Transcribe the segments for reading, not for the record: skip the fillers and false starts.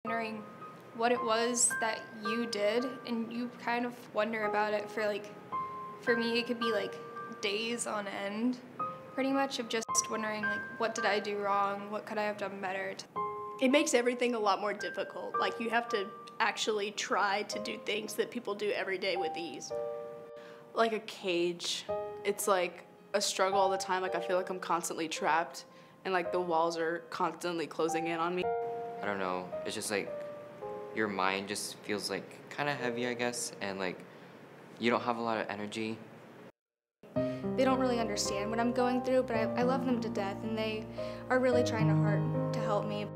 Wondering what it was that you did, and you kind of wonder about it for me, it could be like days on end, pretty much, of just wondering like, what did I do wrong? What could I have done better? It makes everything a lot more difficult. Like, you have to actually try to do things that people do every day with ease. Like a cage. It's like a struggle all the time. Like, I feel like I'm constantly trapped and like the walls are constantly closing in on me. I don't know, it's just like your mind just feels like kind of heavy, I guess, and like you don't have a lot of energy. They don't really understand what I'm going through, but I love them to death, and they are really trying hard to help me.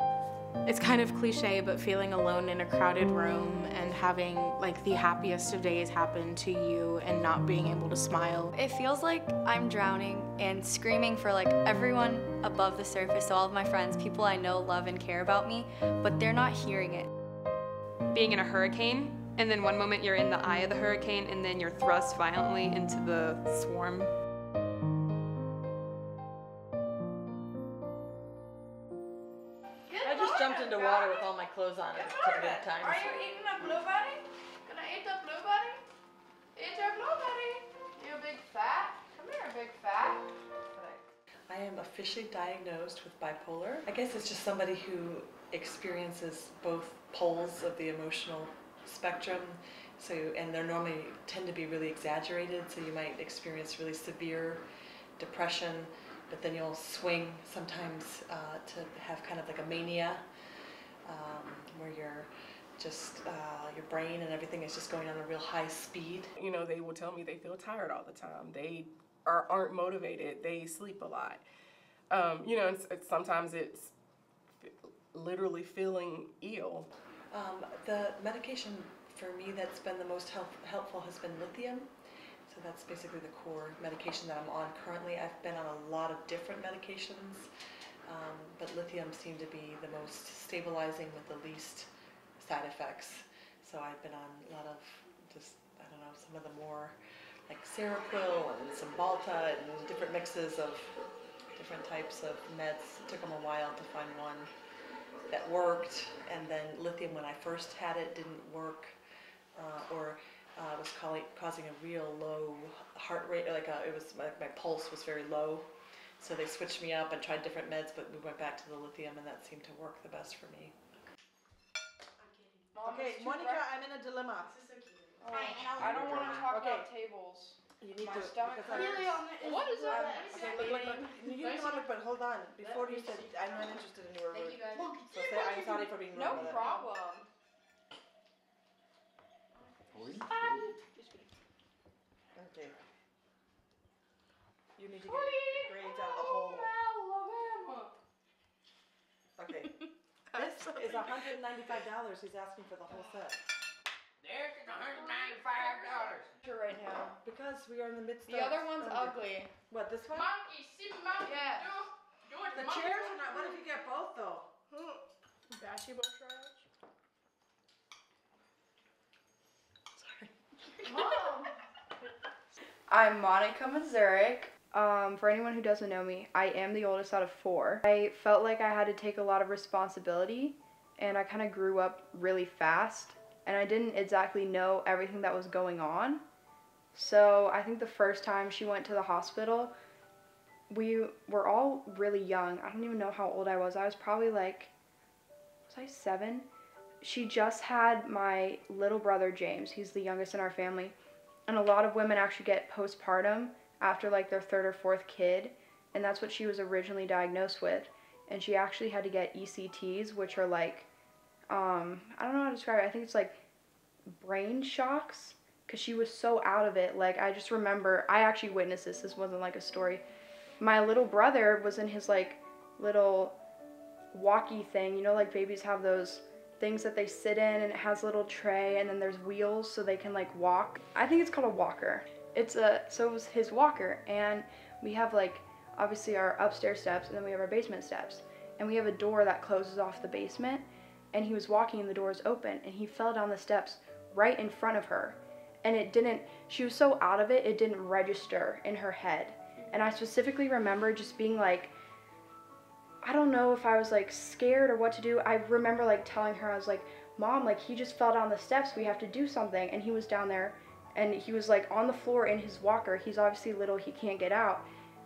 It's kind of cliche, but feeling alone in a crowded room and having like the happiest of days happen to you and not being able to smile. It feels like I'm drowning and screaming for like everyone above the surface, so all of my friends, people I know love and care about me, but they're not hearing it. Being in a hurricane, and then one moment you're in the eye of the hurricane, and then you're thrust violently into the swarm. I just jumped into water with all my clothes on. It took a bit of time. Are you eating a blueberry? Can I eat a blueberry? Eat your blueberry. You big fat. Come here, big fat. I am officially diagnosed with bipolar. I guess it's just somebody who experiences both poles of the emotional spectrum. So, and they're normally tend to be really exaggerated. So you might experience really severe depression, but then you'll swing sometimes to have kind of like a mania, where you're just, your brain and everything is just going on a real high speed. You know, they will tell me they feel tired all the time. They aren't motivated. They sleep a lot. You know, sometimes it's literally feeling ill. The medication for me that's been the most helpful has been lithium. So that's basically the core medication that I'm on currently. I've been on a lot of different medications, but lithium seemed to be the most stabilizing with the least side effects. So I've been on a lot of just, I don't know, some of the more like Seroquel and Cymbalta and different mixes of different types of meds. It took them a while to find one that worked, and then lithium, when I first had it, didn't work, or was causing a real low heart rate, it was my pulse was very low. So they switched me up and tried different meds, but we went back to the lithium, and that seemed to work the best for me. Okay, Monica, I'm in a dilemma. I don't want to talk about tables. You need My to. stomach because hurts. What is that? Okay, look. You can look, but hold on. Before you said, I'm not interested in your word. So say, I'm sorry for being rude. No problem. Okay. You need to get grades out of the hole. Okay. This is $195. He's asking for the whole set. There's $195 right now. Because we are in the midst of... The other one's ugly. What, this one? Monkey, see monkey. Yeah. Do it. The chairs are not... What if you get both, though? Basketball tryouts? Mom. I'm Monica Mazurek. For anyone who doesn't know me, I am the oldest out of 4. I felt like I had to take a lot of responsibility, and I kind of grew up really fast, and I didn't exactly know everything that was going on. So I think the first time she went to the hospital, we were all really young. I don't even know how old I was. I was probably like, was I 7? She just had my little brother, James. He's the youngest in our family. And a lot of women actually get postpartum after like their 3rd or 4th kid. And that's what she was originally diagnosed with. And she actually had to get ECTs, which are like, I don't know how to describe it. I think it's like brain shocks, because she was so out of it. Like, I just remember, I actually witnessed this. This wasn't like a story. My little brother was in his like little walkie thing. You know, like babies have those things that they sit in, and it has a little tray, and then there's wheels so they can like walk. I think it's called a walker. So it was his walker, and we have like obviously our upstairs steps, and then we have our basement steps, and we have a door that closes off the basement, and he was walking and the door is open, and he fell down the steps right in front of her, and she was so out of it, it didn't register in her head. And I specifically remember just being like, I don't know if I was like scared or what to do. I remember like telling her, I was like, Mom, like he just fell down the steps, we have to do something. And he was down there and he was like on the floor in his walker. He's obviously little, he can't get out.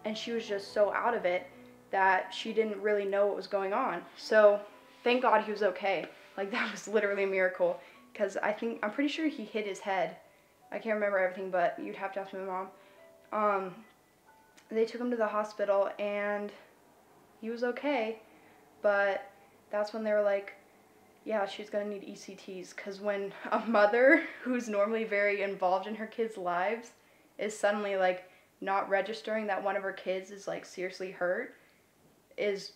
And she was just so out of it that she didn't really know what was going on. So thank God he was okay. Like that was literally a miracle, because I'm pretty sure he hit his head. I can't remember everything, but you'd have to ask my mom. They took him to the hospital and he was okay, but that's when they were like, yeah, she's gonna need ECTs, because when a mother who's normally very involved in her kids' lives is suddenly like not registering that one of her kids is like seriously hurt,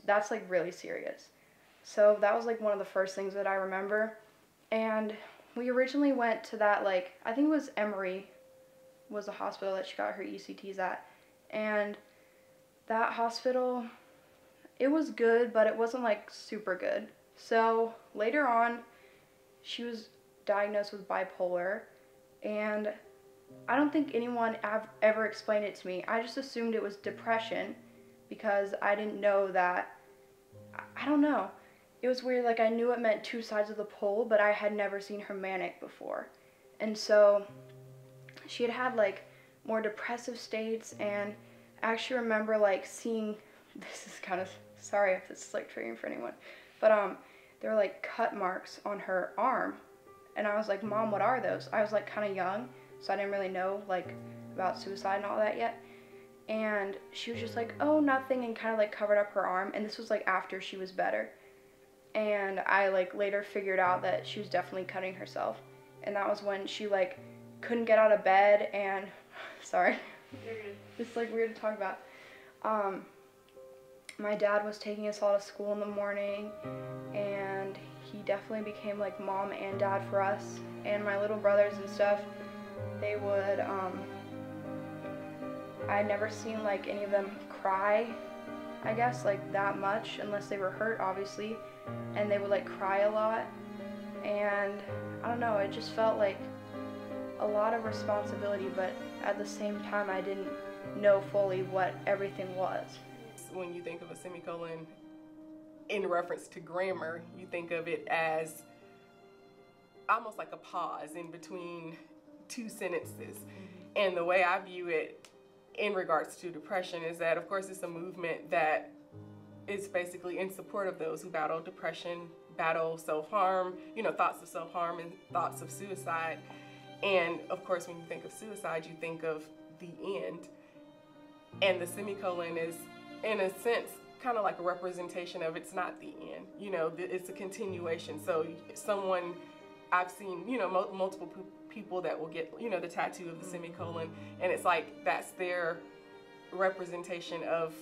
that's like really serious. So that was like one of the first things that I remember. And we originally went to that, like, I think it was Emory was the hospital that she got her ECTs at. And that hospital, it was good, but it wasn't like super good. So later on, she was diagnosed with bipolar, and I don't think anyone ever explained it to me. I just assumed it was depression because I didn't know that, I don't know. It was weird, like I knew it meant two sides of the pole, but I had never seen her manic before. And so she had had like more depressive states, and I actually remember like seeing, this is kind of, sorry if this is like triggering for anyone, but there were like cut marks on her arm, and I was like, Mom, what are those? I was like kind of young, so I didn't really know like about suicide and all that yet. And she was just like, oh, nothing, and kind of like covered up her arm. And this was like after she was better. And I like later figured out that she was definitely cutting herself. And that was when she like couldn't get out of bed, and sorry, it's like weird to talk about. My dad was taking us all to school in the morning, and he definitely became like mom and dad for us. And my little brothers and stuff, they would, I had never seen like any of them cry, I guess, like that much, unless they were hurt, obviously. And they would like cry a lot. And I don't know, it just felt like a lot of responsibility, but at the same time I didn't know fully what everything was. When you think of a semicolon in reference to grammar, you think of it as almost like a pause in between two sentences. And the way I view it in regards to depression is that, of course, it's a movement that is basically in support of those who battle depression, battle self-harm, you know, thoughts of self-harm and thoughts of suicide. And of course, when you think of suicide, you think of the end. And the semicolon is, in a sense, kind of like a representation of it's not the end. You know, it's a continuation. So someone, I've seen, you know, multiple people that will get, you know, the tattoo of the semicolon, and it's like that's their representation of,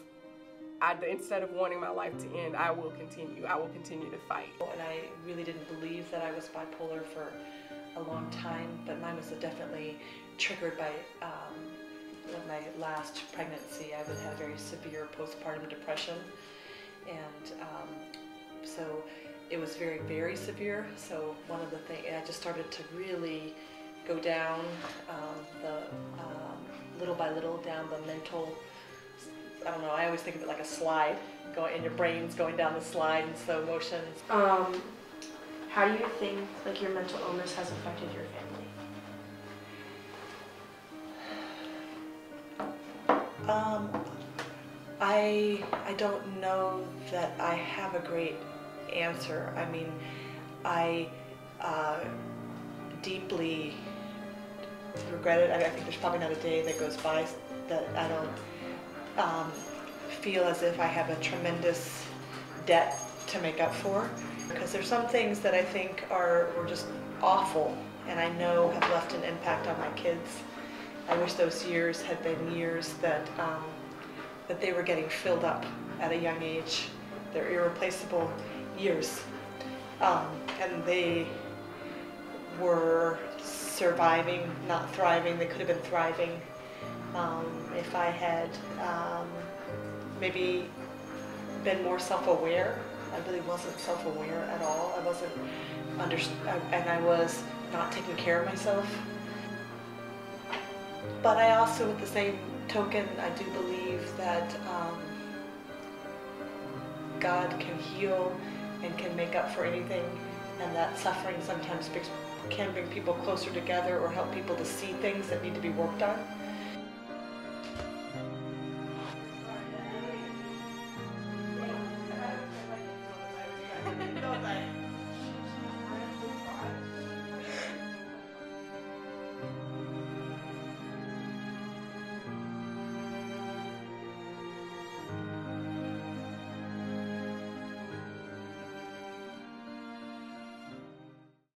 instead of wanting my life to end, I will continue to fight. And I really didn't believe that I was bipolar for a long time, but mine was definitely triggered by my last pregnancy. I would have very severe postpartum depression, and so it was very, very severe. So one of the things, I just started to really go down little by little down the mental, I don't know, I always think of it like a slide, and your brain's going down the slide in slow motion. How do you think like your mental illness has affected your family? I don't know that I have a great answer. I mean, I deeply regret it. I think there's probably not a day that goes by that I don't feel as if I have a tremendous debt to make up for. Because there's some things that I think were just awful, and I know have left an impact on my kids. I wish those years had been years that they were getting filled up at a young age. They're irreplaceable years, and they were surviving, not thriving. They could have been thriving if I had maybe been more self-aware. I really wasn't self-aware at all. I wasn't and I was not taking care of myself. But I also, at the same token, I do believe that God can heal and can make up for anything, and that suffering sometimes can bring people closer together or help people to see things that need to be worked on.